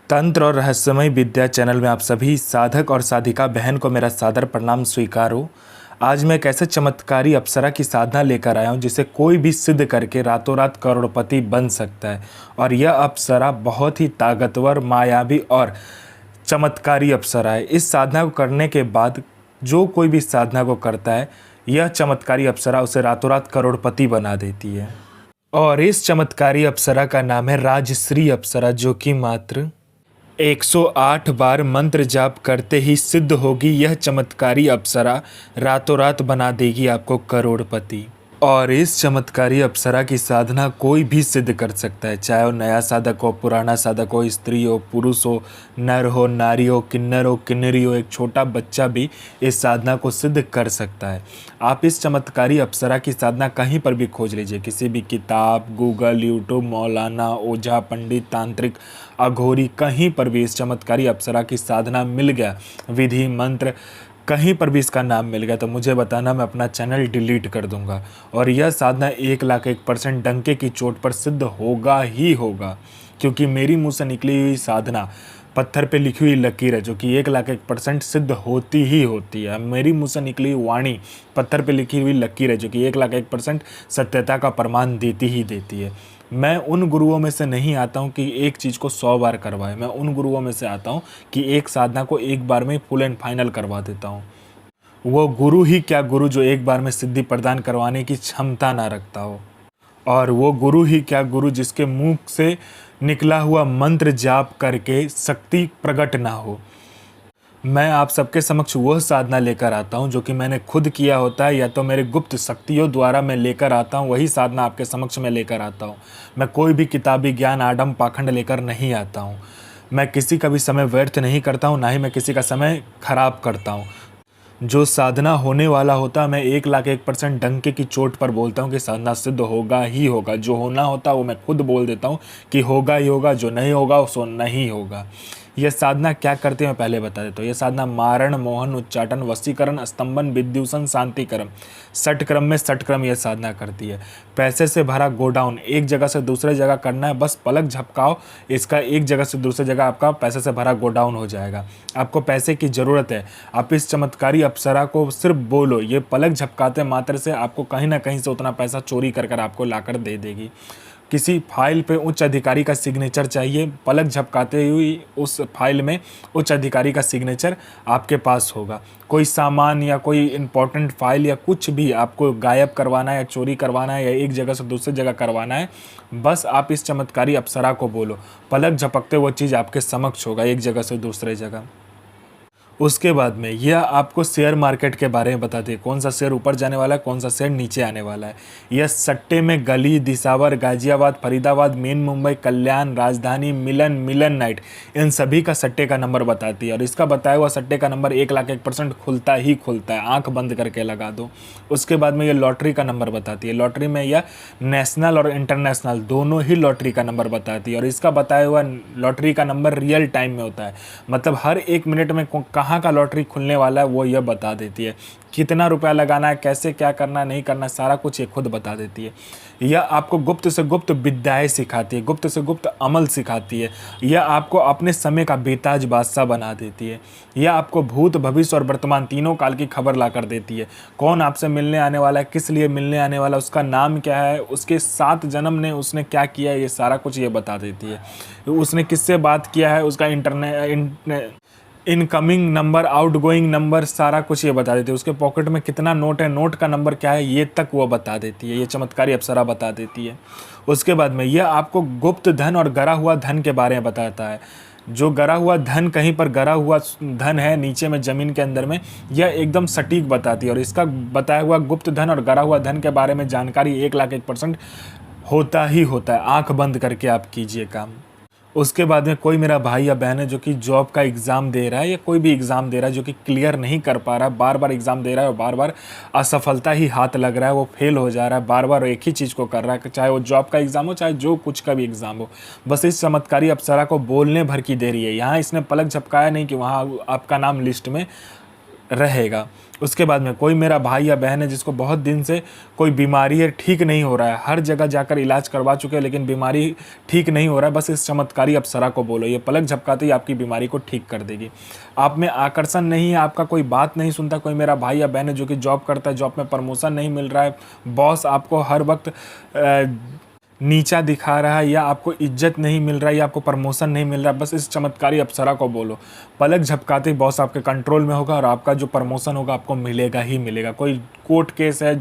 तंत्र और रहस्यमय विद्या चैनल में आप सभी साधक और साधिका बहन को मेरा सादर प्रणाम स्वीकार हो। आज मैं एक ऐसे चमत्कारी अप्सरा की साधना लेकर आया हूँ जिसे कोई भी सिद्ध करके रातों रात करोड़पति बन सकता है। और यह अप्सरा बहुत ही ताकतवर, मायावी और चमत्कारी अप्सरा है। इस साधना को करने के बाद जो कोई भी साधना को करता है, यह चमत्कारी अप्सरा उसे रातों रात करोड़पति बना देती है। और इस चमत्कारी अप्सरा का नाम है राजश्री अप्सरा, जो कि मात्र 108 बार मंत्र जाप करते ही सिद्ध होगी। यह चमत्कारी अप्सरा रातों रात बना देगी आपको करोड़पति। और इस चमत्कारी अप्सरा की साधना कोई भी सिद्ध कर सकता है, चाहे वो नया साधक हो, पुराना साधक हो, स्त्री हो, पुरुष हो, नर हो, नारी हो, किन्नर हो, किन्नरी हो, एक छोटा बच्चा भी इस साधना को सिद्ध कर सकता है। आप इस चमत्कारी अप्सरा की साधना कहीं पर भी खोज लीजिए, किसी भी किताब, गूगल, यूट्यूब, मौलाना, ओझा, पंडित, तांत्रिक, अघोरी, कहीं पर भी इस चमत्कारी अप्सरा की साधना मिल गया, विधि मंत्र कहीं पर भी इसका नाम मिल गया तो मुझे बताना, मैं अपना चैनल डिलीट कर दूंगा। और यह साधना 1,01% डंके की चोट पर सिद्ध होगा ही होगा, क्योंकि मेरी मुंह से निकली हुई साधना पत्थर पे लिखी हुई लकीर है, जो कि 1,01% सिद्ध होती ही होती है। मेरी मुंह से निकली हुई वाणी पत्थर पे लिखी हुई लकीर है, जो कि 1,01% सत्यता का प्रमाण देती ही देती है। मैं उन गुरुओं में से नहीं आता हूँ कि एक चीज़ को 100 बार करवाए। मैं उन गुरुओं में से आता हूँ कि एक साधना को एक बार में फुल एंड फाइनल करवा देता हूँ। वो गुरु ही क्या गुरु जो एक बार में सिद्धि प्रदान करवाने की क्षमता ना रखता हो। और वो गुरु ही क्या गुरु जिसके मुंह से निकला हुआ मंत्र जाप करके शक्ति प्रकट ना हो। मैं आप सबके समक्ष वह साधना लेकर आता हूं जो कि मैंने खुद किया होता है, या तो मेरे गुप्त शक्तियों द्वारा मैं लेकर आता हूं, वही साधना आपके समक्ष में लेकर आता हूं। मैं कोई भी किताबी ज्ञान, आडम पाखंड लेकर नहीं आता हूं। मैं किसी का भी समय व्यर्थ नहीं करता हूं, ना ही मैं किसी का समय खराब करता हूं। जो साधना होने वाला होता है, मैं 1,01% डंके की चोट पर बोलता हूँ कि साधना सिद्ध होगा ही होगा। जो होना होता है वो मैं खुद बोल देता हूँ कि होगा ही होगा, जो नहीं होगा सो नहीं होगा। यह साधना क्या करती है मैं पहले बता देता हूँ। यह साधना मारण, मोहन, उच्चाटन, वशीकरण, स्तंभन, विद्युषण, शांतिक्रम, षटक्रम में षटक्रम यह साधना करती है। पैसे से भरा गोडाउन एक जगह से दूसरे जगह करना है, बस पलक झपकाओ, इसका एक जगह से दूसरी जगह आपका पैसे से भरा गोडाउन हो जाएगा। आपको पैसे की ज़रूरत है, आप इस चमत्कारी अप्सरा को सिर्फ बोलो, ये पलक झपकाते मात्र से आपको कहीं ना कहीं से उतना पैसा चोरी कर कर आपको लाकर दे देगी। किसी फाइल पे उच्च अधिकारी का सिग्नेचर चाहिए, पलक झपकाते हुई उस फाइल में उच्च अधिकारी का सिग्नेचर आपके पास होगा। कोई सामान या कोई इम्पोर्टेंट फाइल या कुछ भी आपको गायब करवाना है या चोरी करवाना है या एक जगह से दूसरी जगह करवाना है, बस आप इस चमत्कारी अप्सरा को बोलो, पलक झपकते वो चीज़ आपके समक्ष होगा एक जगह से दूसरे जगह। उसके बाद में यह आपको शेयर मार्केट के बारे में बताती है, कौन सा शेयर ऊपर जाने वाला है, कौन सा शेयर नीचे आने वाला है। यह सट्टे में गली, दिसावर, गाजियाबाद, फरीदाबाद, मेन मुंबई, कल्याण, राजधानी, मिलन नाइट, इन सभी का सट्टे का नंबर बताती है। और इसका बताया हुआ सट्टे का नंबर 1,01% खुलता ही खुलता है, आंख बंद करके लगा दो। उसके बाद में यह लॉटरी का नंबर बताती है। लॉटरी में यह नेशनल और इंटरनेशनल दोनों ही लॉटरी का नंबर बताती है। और इसका बताया हुआ लॉटरी का नंबर रियल टाइम में होता है, मतलब हर 1 मिनट में कहाँ का लॉटरी खुलने वाला है वो यह बता देती है। कितना रुपया लगाना है, कैसे क्या करना है, नहीं करना, सारा कुछ ये खुद बता देती है। यह आपको गुप्त से गुप्त विद्याएं सिखाती है, गुप्त से गुप्त अमल सिखाती है। यह आपको अपने समय का बेताज बादशाह बना देती है। यह आपको भूत, भविष्य और वर्तमान तीनों काल की खबर ला कर देती है। कौन आपसे मिलने आने वाला है, किस लिए मिलने आने वाला है, उसका नाम क्या है, उसके 7 जन्म ने उसने क्या किया है, ये सारा कुछ ये बता देती है। उसने किससे बात किया है, उसका इनकमिंग नंबर, आउटगोइंग नंबर, सारा कुछ ये बता देती है। उसके पॉकेट में कितना नोट है, नोट का नंबर क्या है, ये तक वो बता देती है। ये चमत्कारी अप्सरा बता देती है। उसके बाद में यह आपको गुप्त धन और गरा हुआ धन के बारे में बताता है। जो गरा हुआ धन, कहीं पर गरा हुआ धन है नीचे में ज़मीन के अंदर में, यह एकदम सटीक बताती है। और इसका बताया हुआ गुप्त धन और गरा हुआ धन के बारे में जानकारी 1,01% होता ही होता है। आंख बंद करके आप कीजिए काम। उसके बाद में कोई मेरा भाई या बहन है जो कि जॉब का एग्ज़ाम दे रहा है या कोई भी एग्ज़ाम दे रहा है, जो कि क्लियर नहीं कर पा रहा है, बार बार एग्ज़ाम दे रहा है और बार बार असफलता ही हाथ लग रहा है, वो फेल हो जा रहा है, बार बार एक ही चीज़ को कर रहा है, चाहे वो जॉब का एग्ज़ाम हो, चाहे जो कुछ का भी एग्ज़ाम हो। बस इस चमत्कारी अप्सरा को बोलने भर की देरी है। यहाँ इसने पलक झपकाया नहीं कि वहाँ आपका नाम लिस्ट में रहेगा। उसके बाद में कोई मेरा भाई या बहन है जिसको बहुत दिन से कोई बीमारी है, ठीक नहीं हो रहा है, हर जगह जाकर इलाज करवा चुके हैं लेकिन बीमारी ठीक नहीं हो रहा है, बस इस चमत्कारी अप्सरा को बोलो, ये पलक झपकाते ही आपकी बीमारी को ठीक कर देगी। आप में आकर्षण नहीं है, आपका कोई बात नहीं सुनता, कोई मेरा भाई या बहन है जो कि जॉब करता है, जॉब में प्रमोशन नहीं मिल रहा है, बॉस आपको हर वक्त नीचा दिखा रहा है, या आपको इज्जत नहीं मिल रहा है, या आपको प्रमोशन नहीं मिल रहा है, बस इस चमत्कारी अप्सरा को बोलो, पलक झपकाते ही बॉस आपके कंट्रोल में होगा और आपका जो प्रमोशन होगा आपको मिलेगा ही मिलेगा। कोई कोर्ट केस है,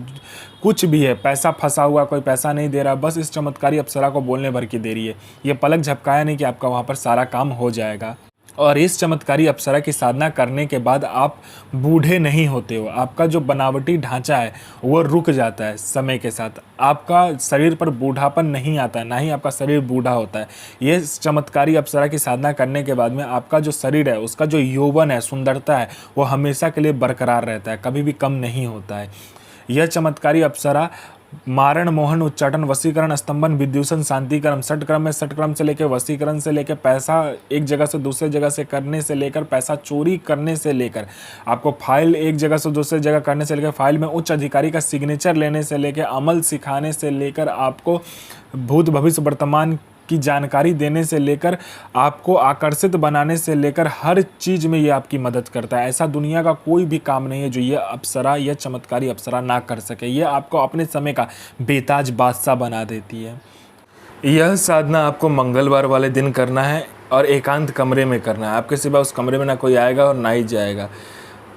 कुछ भी है, पैसा फंसा हुआ, कोई पैसा नहीं दे रहा, बस इस चमत्कारी अप्सरा को बोलने भर की देरी है। ये पलक झपकाया नहीं कि आपका वहाँ पर सारा काम हो जाएगा। और इस चमत्कारी अप्सरा की साधना करने के बाद आप बूढ़े नहीं होते हो, आपका जो बनावटी ढांचा है वो रुक जाता है समय के साथ, आपका शरीर पर बूढ़ापन नहीं आता है, ना ही आपका शरीर बूढ़ा होता है। ये चमत्कारी अप्सरा की साधना करने के बाद में आपका जो शरीर है, उसका जो यौवन है, सुंदरता है, वो हमेशा के लिए बरकरार रहता है, कभी भी कम नहीं होता है। यह चमत्कारी अप्सरा मारण, मोहन, उच्चाटन, वशीकरण, स्तंभन, विद्युषण, शांतिकरण, षटक्रम में षटक्रम से लेकर वशीकरण से लेकर पैसा एक जगह से दूसरे जगह से करने से लेकर पैसा चोरी करने से लेकर आपको फाइल एक जगह से दूसरे जगह करने से लेकर फाइल में उच्च अधिकारी का सिग्नेचर लेने से लेकर अमल सिखाने से लेकर आपको भूत भविष्य वर्तमान की जानकारी देने से लेकर आपको आकर्षित बनाने से लेकर हर चीज़ में ये आपकी मदद करता है। ऐसा दुनिया का कोई भी काम नहीं है जो ये अप्सरा, यह चमत्कारी अप्सरा ना कर सके। ये आपको अपने समय का बेताज बादशाह बना देती है। यह साधना आपको मंगलवार वाले दिन करना है और एकांत कमरे में करना है। आपके सिवा उस कमरे में ना कोई आएगा और ना ही जाएगा।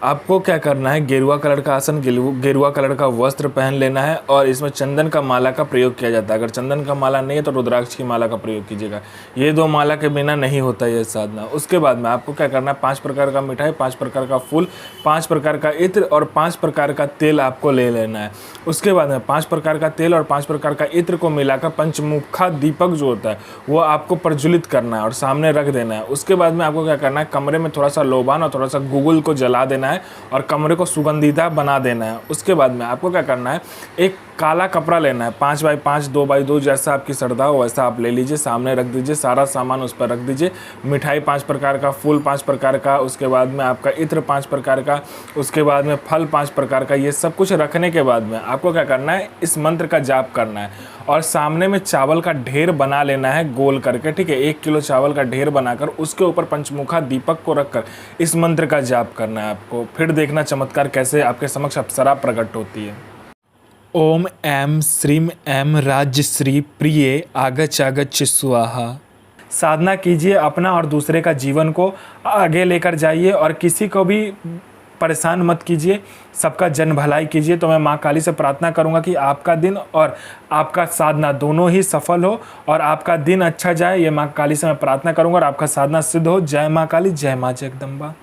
आपको क्या करना है, गेरुआ कलर का आसन, गेरुआ कलर का वस्त्र पहन लेना है और इसमें चंदन का माला का प्रयोग किया जाता है। अगर चंदन का माला नहीं है तो रुद्राक्ष की माला का प्रयोग कीजिएगा। ये दो माला के बिना नहीं होता यह साधना। उसके बाद में आपको क्या करना है, 5 प्रकार का मिठाई, 5 प्रकार का फूल, 5 प्रकार का इत्र और 5 प्रकार का तेल आपको ले लेना है। उसके बाद में 5 प्रकार का तेल और 5 प्रकार का इत्र को मिलाकर पंचमुखा दीपक जो होता है वो आपको प्रज्वलित करना है और सामने रख देना है। उसके बाद में आपको क्या करना है, कमरे में थोड़ा सा लोबान और थोड़ा सा गूगल को जला देना है और कमरे को सुगंधिता बना देना है। उसके बाद में आपको क्या करना है, एक काला कपड़ा लेना है, 5 बाई 5, 2 बाई 2, जैसा आपकी श्रद्धा हो वैसा आप ले लीजिए, सामने रख दीजिए, सारा सामान उस पर रख दीजिए। मिठाई 5 प्रकार का, फूल 5 प्रकार का, उसके बाद में आपका इत्र 5 प्रकार का, उसके बाद में फल 5 प्रकार का। ये सब कुछ रखने के बाद में आपको क्या करना है, इस मंत्र का जाप करना है और सामने में चावल का ढेर बना लेना है गोल करके, ठीक है। 1 किलो चावल का ढेर बनाकर उसके ऊपर पंचमुखा दीपक को रखकर इस मंत्र का जाप करना है आपको। फिर देखना चमत्कार कैसे आपके समक्ष अप्सरा प्रकट होती है। ओम ऐं श्रीं ऐं राज्यश्री प्रिये आगच्छ आगच्छ स्वाहा। साधना कीजिए, अपना और दूसरे का जीवन को आगे लेकर जाइए और किसी को भी परेशान मत कीजिए, सबका जन भलाई कीजिए। तो मैं माँ काली से प्रार्थना करूँगा कि आपका दिन और आपका साधना दोनों ही सफल हो और आपका दिन अच्छा जाए। ये माँ काली से मैं प्रार्थना करूँगा और आपका साधना सिद्ध हो। जय माँ काली, जय माँ जगदम्बा।